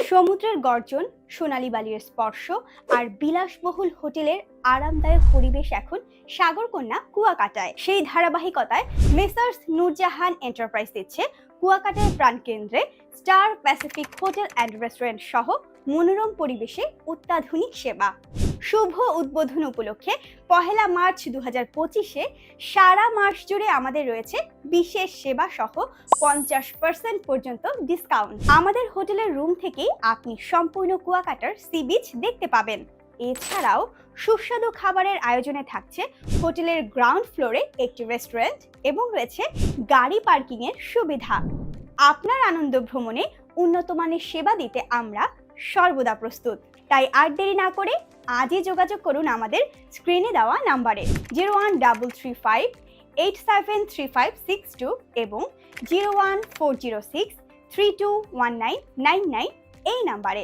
সমুদ্রের গর্জন, সোনালী বালির স্পর্শ আর বিলাসবহুল হোটেলের আরামদায়ক পরিবেশ এখন সাগরকন্যা কুয়াকাটায়। সেই ধারাবাহিকতায় মেসার্স নূরজাহান এন্টারপ্রাইজ দিচ্ছে কুয়াকাটার প্রাণকেন্দ্রে star pacific hotel and restaurant সহ মনোরম পরিবেশে অত্যাধুনিক সেবা। শুভ উদ্বোধন উপলক্ষে 1 মার্চ 2025-এ সারা মাস জুড়ে আমাদের রয়েছে বিশেষ সেবা সহ 50% পর্যন্ত ডিসকাউন্ট। আমাদের হোটেলের রুম থেকেই আপনি সম্পূর্ণ কুয়াকাটার সি বিচ দেখতে পাবেন। এছাড়াও সুস্বাদু খাবারের আয়োজনে থাকছে হোটেলের গ্রাউন্ড ফ্লোরে একটি রেস্টুরেন্ট এবং রয়েছে গাড়ি পার্কিং এর সুবিধা। আপনার আনন্দ ভ্রমণে উন্নত মানের সেবা দিতে আমরা সর্বদা প্রস্তুত। তাই আর দেরি না করে আজই যোগাযোগ করুন আমাদের স্ক্রিনে দেওয়া নাম্বারে 013587356 এবং 01406321999 এই নাম্বারে।